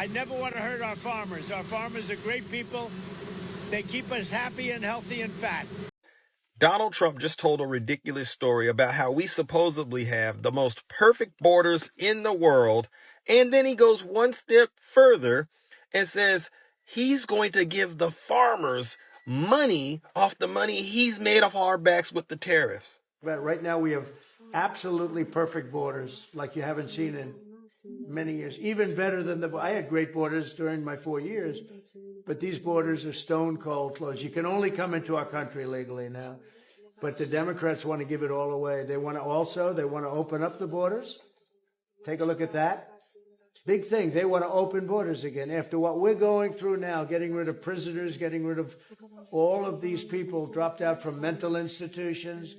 I never want to hurt our farmers. Our farmers are great people. They keep us happy and healthy and fat. Donald Trump just told a ridiculous story about how we supposedly have the most perfect borders in the world. And then he goes one step further and says he's going to give the farmers money off the money he's made off our backs with the tariffs. But right now we have absolutely perfect borders like you haven't seen in many years, even better than I had great borders during my 4 years, but these borders are stone cold closed. You can only come into our country legally now, but the Democrats want to give it all away. They want to open up the borders. Take a look at that. Big thing. They want to open borders again after what we're going through now, getting rid of prisoners, getting rid of all of these people dropped out from mental institutions,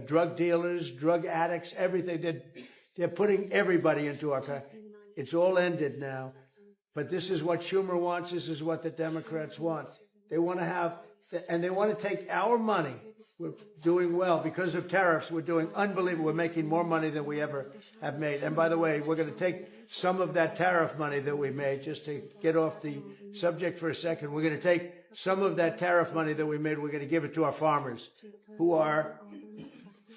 drug dealers, drug addicts, everything. They're putting everybody into our country. It's all ended now. But this is what Schumer wants. This is what the Democrats want. They want to have, and they want to take our money. We're doing well because of tariffs. We're doing unbelievable. We're making more money than we ever have made. And by the way, we're going to take some of that tariff money that we made, just to get off the subject for a second. We're going to take some of that tariff money that we made. We're going to give it to our farmers, who are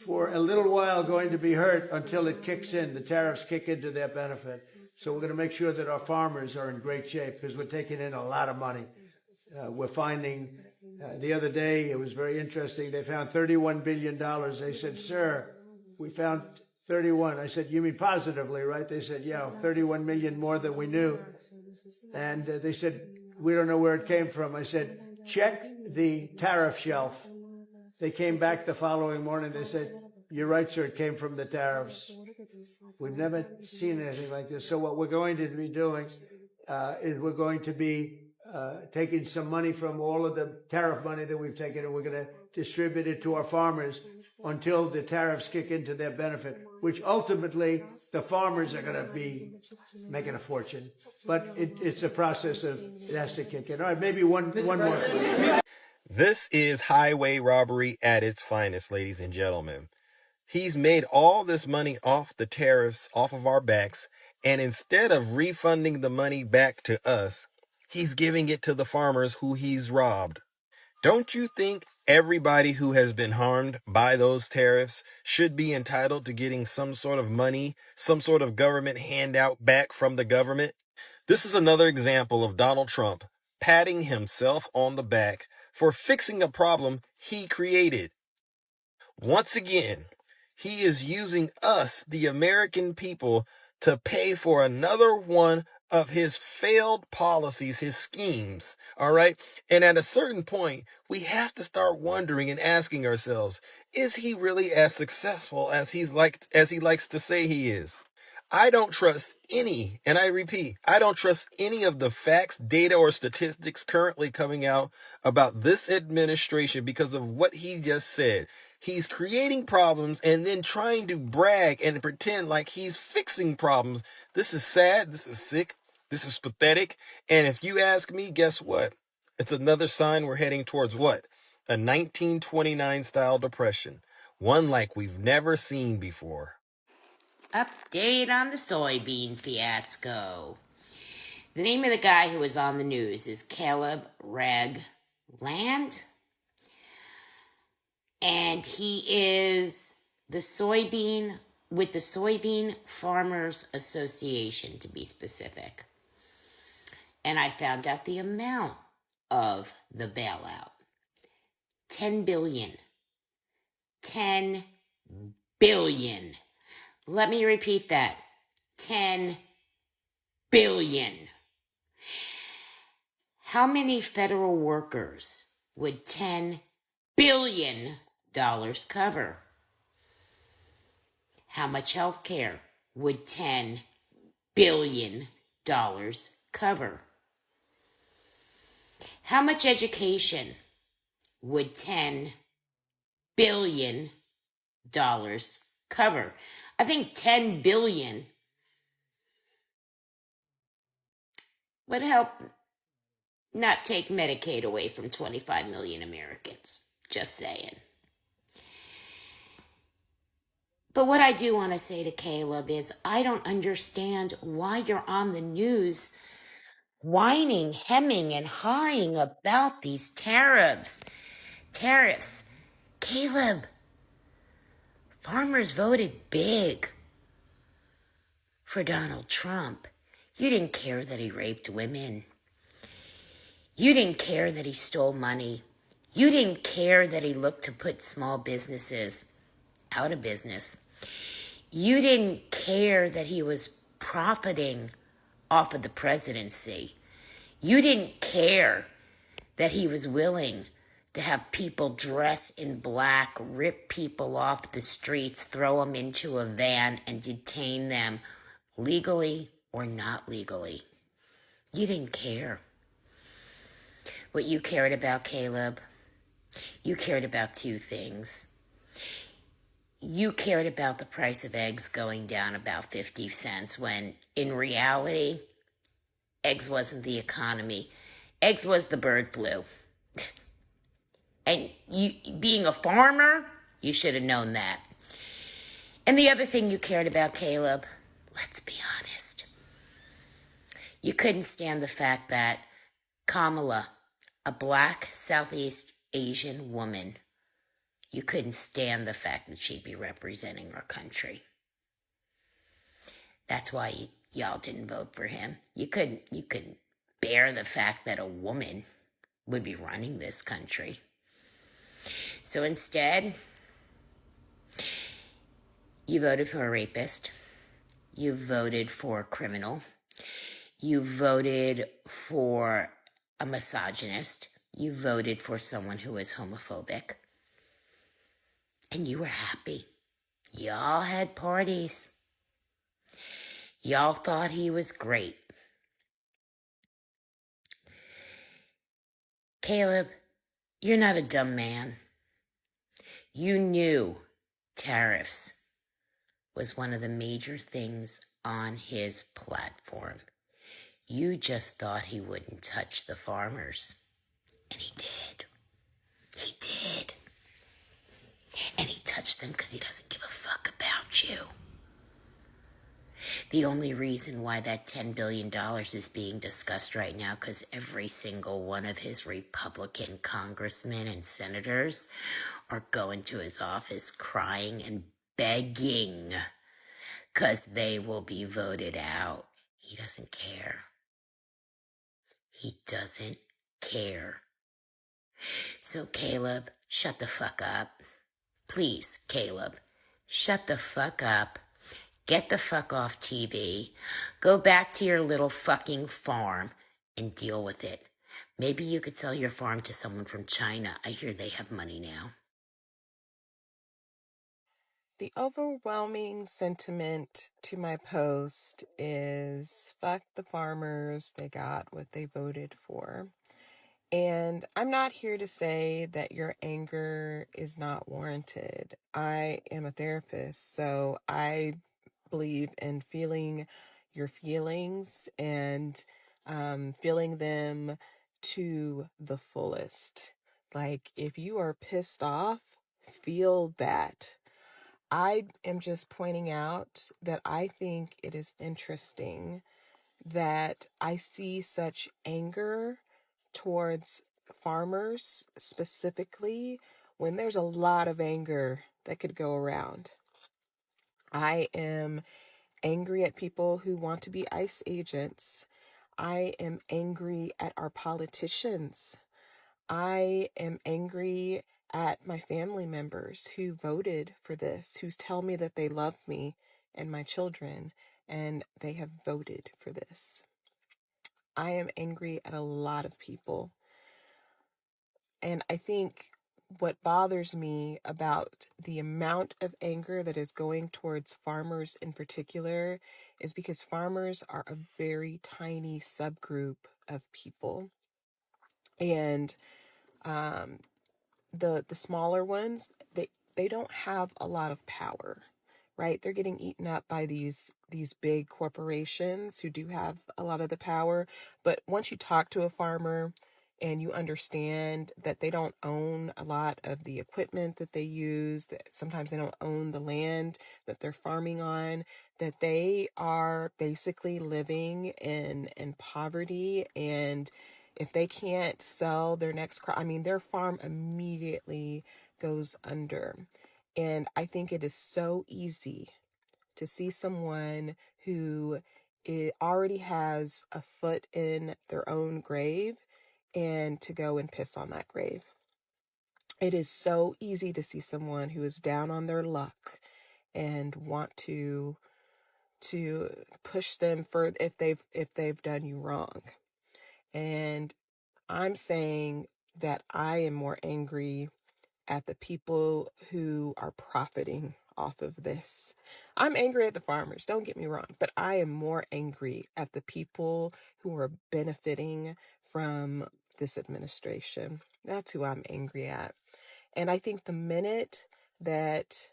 for a little while going to be hurt until it kicks in. The tariffs kick into their benefit. So we're going to make sure that our farmers are in great shape because we're taking in a lot of money. We're finding, the other day, it was very interesting, they found $31 billion. They said, sir, we found 31. I said, you mean positively, right? They said, yeah, 31 million more than we knew. And they said, we don't know where it came from. I said, check the tariff shelf. They came back the following morning. They said, you're right, sir, it came from the tariffs. We've never seen anything like this. So what we're going to be doing is we're going to be taking some money from all of the tariff money that we've taken, and we're going to distribute it to our farmers until the tariffs kick into their benefit, which ultimately the farmers are going to be making a fortune. But it's a process of, it has to kick in. All right, maybe one more. This is highway robbery at its finest, ladies and gentlemen. He's made all this money off the tariffs, off of our backs, and instead of refunding the money back to us, he's giving it to the farmers who he's robbed. Don't you think everybody who has been harmed by those tariffs should be entitled to getting some sort of money, some sort of government handout back from the government? This is another example of Donald Trump patting himself on the back for fixing a problem he created. Once again, he is using us, the American people, to pay for another one of his failed policies, his schemes, all right? And at a certain point, we have to start wondering and asking ourselves, is he really as successful as he likes to say he is? I don't trust any, and I repeat, I don't trust any of the facts, data, or statistics currently coming out about this administration because of what he just said. He's creating problems and then trying to brag and pretend like he's fixing problems. This is sad. This is sick. This is pathetic. And if you ask me, guess what? It's another sign we're heading towards what? A 1929 style depression. One like we've never seen before. Update on the soybean fiasco. The name of the guy who was on the news is Caleb Ragland. And he is the Soybean Farmers Association, to be specific. And I found out the amount of the bailout. $10 billion. $10 billion. Let me repeat that. $10 billion. How many federal workers would $10 billion cover? How much health care would $10 billion cover? How much education would $10 billion cover? I think $10 billion would help not take Medicaid away from 25 million Americans. Just saying. But what I do want to say to Caleb is I don't understand why you're on the news whining, hemming, and hawing about these tariffs. Tariffs. Caleb, farmers voted big for Donald Trump. You didn't care that he raped women. You didn't care that he stole money. You didn't care that he looked to put small businesses out of business. You didn't care that he was profiting off of the presidency. You didn't care that he was willing to have people dress in black, rip people off the streets, throw them into a van, and detain them legally or not legally. You didn't care. What you cared about, Caleb, you cared about two things. You cared about the price of eggs going down about 50 cents when, in reality, eggs wasn't the economy. Eggs was the bird flu. And you, being a farmer, you should have known that. And the other thing you cared about, Caleb, let's be honest, you couldn't stand the fact that Kamala, a black Southeast Asian woman, you couldn't stand the fact that she'd be representing our country. That's why y'all didn't vote for him. You couldn't bear the fact that a woman would be running this country. So instead, you voted for a rapist. You voted for a criminal. You voted for a misogynist. You voted for someone who is homophobic. And you were happy. Y'all had parties. Y'all thought he was great. Caleb, you're not a dumb man. You knew tariffs was one of the major things on his platform. You just thought he wouldn't touch the farmers. And he did. He did. And he touched them because he doesn't give a fuck about you. The only reason why that $10 billion is being discussed right now, because every single one of his Republican congressmen and senators are going to his office crying and begging because they will be voted out. He doesn't care. He doesn't care. So Caleb, shut the fuck up. Please, Caleb, shut the fuck up. Get the fuck off TV. Go back to your little fucking farm and deal with it. Maybe you could sell your farm to someone from China. I hear they have money now. The overwhelming sentiment to my post is fuck the farmers, they got what they voted for. And I'm not here to say that your anger is not warranted. I am a therapist, so I believe in feeling your feelings and feeling them to the fullest. Like, if you are pissed off, feel that. I am just pointing out that I think it is interesting that I see such anger towards farmers specifically when there's a lot of anger that could go around. I am angry at people who want to be ICE agents. I am angry at our politicians. I am angry at my family members who voted for this, who tell me that they love me and my children, and they have voted for this. I am angry at a lot of people. And I think what bothers me about the amount of anger that is going towards farmers in particular is because farmers are a very tiny subgroup of people. And the smaller ones, they don't have a lot of power, right? They're getting eaten up by these big corporations who do have a lot of the power. But once you talk to a farmer, and you understand that they don't own a lot of the equipment that they use, that sometimes they don't own the land that they're farming on, that they are basically living in poverty, and if they can't sell their next crop, I mean, their farm immediately goes under. And I think it is so easy to see someone who already has a foot in their own grave and to go and piss on that grave. It is so easy to see someone who is down on their luck and want to push them for if they've done you wrong. And I'm saying that I am more angry at the people who are profiting off of this. I'm angry at the farmers, don't get me wrong, but I am more angry at the people who are benefiting from this administration. That's who I'm angry at. And I think the minute that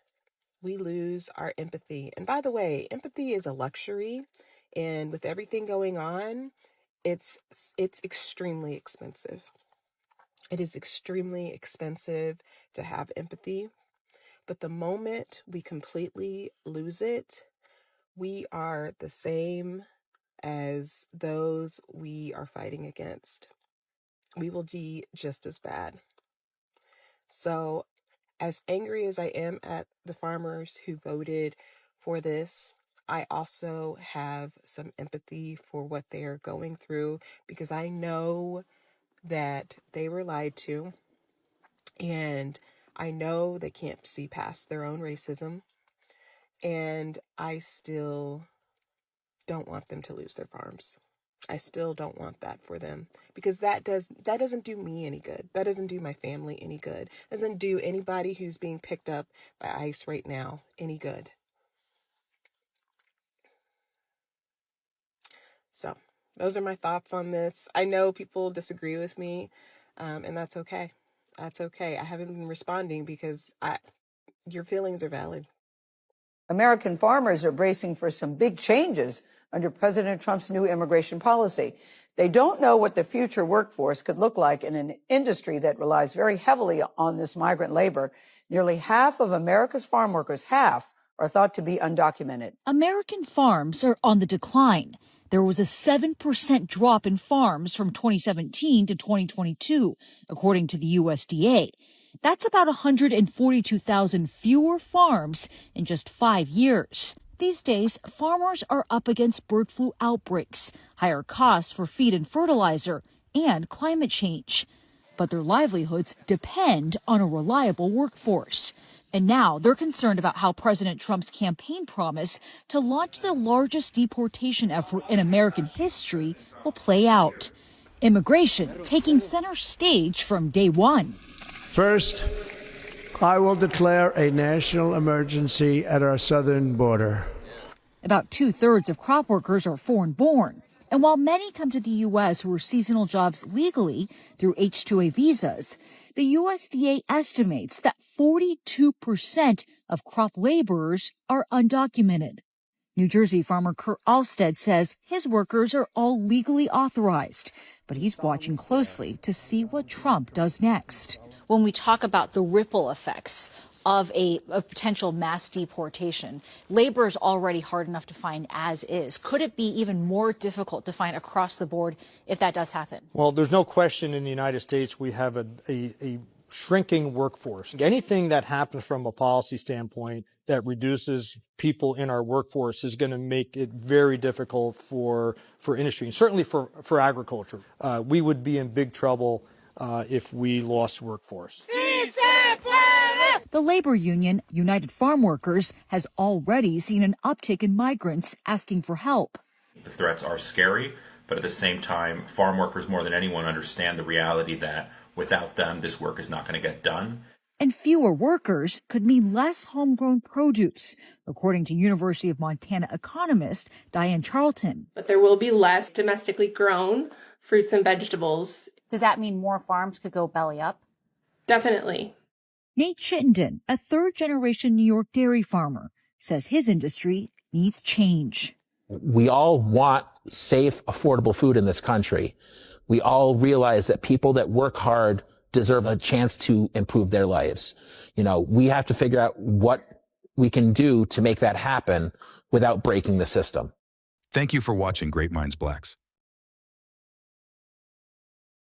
we lose our empathy, and by the way, empathy is a luxury, and with everything going on, it's extremely expensive. It is extremely expensive to have empathy, but the moment we completely lose it, we are the same as those we are fighting against. We will be just as bad. So, as angry as I am at the farmers who voted for this, I also have some empathy for what they are going through, because I know that they were lied to, and I know they can't see past their own racism, and I still don't want them to lose their farms. I still don't want that for them, because that doesn't do me any good. That doesn't do my family any good. Doesn't do anybody who's being picked up by ICE right now any good. So those are my thoughts on this. I know people disagree with me, and that's okay. That's okay. I haven't been responding because your feelings are valid. American farmers are bracing for some big changes under President Trump's new immigration policy. They don't know what the future workforce could look like in an industry that relies very heavily on this migrant labor. Nearly half of America's farm workers, half, are thought to be undocumented. American farms are on the decline. There was a 7% drop in farms from 2017 to 2022, according to the USDA. That's about 142,000 fewer farms in just 5 years. These days, farmers are up against bird flu outbreaks, higher costs for feed and fertilizer, and climate change. But their livelihoods depend on a reliable workforce. And now they're concerned about how President Trump's campaign promise to launch the largest deportation effort in American history will play out. Immigration taking center stage from day one. First, I will declare a national emergency at our southern border. About 2/3 of crop workers are foreign-born. And while many come to the U.S. who are seasonal jobs legally through H-2A visas, the USDA estimates that 42% of crop laborers are undocumented. New Jersey farmer Kurt Alstead says his workers are all legally authorized, but he's watching closely to see what Trump does next. When we talk about the ripple effects of a potential mass deportation, labor is already hard enough to find as is. Could it be even more difficult to find across the board if that does happen? Well, there's no question in the United States we have a shrinking workforce. Anything that happens from a policy standpoint that reduces people in our workforce is going to make it very difficult for industry, and certainly for agriculture. We would be in big trouble if we lost workforce. The labor union, United Farm Workers, has already seen an uptick in migrants asking for help. The threats are scary, but at the same time, farm workers more than anyone understand the reality that without them, this work is not going to get done. And fewer workers could mean less homegrown produce, according to University of Montana economist Diane Charlton. But there will be less domestically grown fruits and vegetables. Does that mean more farms could go belly up? Definitely. Nate Chittenden, a third-generation New York dairy farmer, says his industry needs change. We all want safe, affordable food in this country. We all realize that people that work hard deserve a chance to improve their lives. You know, we have to figure out what we can do to make that happen without breaking the system. Thank you for watching Great Minds Blacks.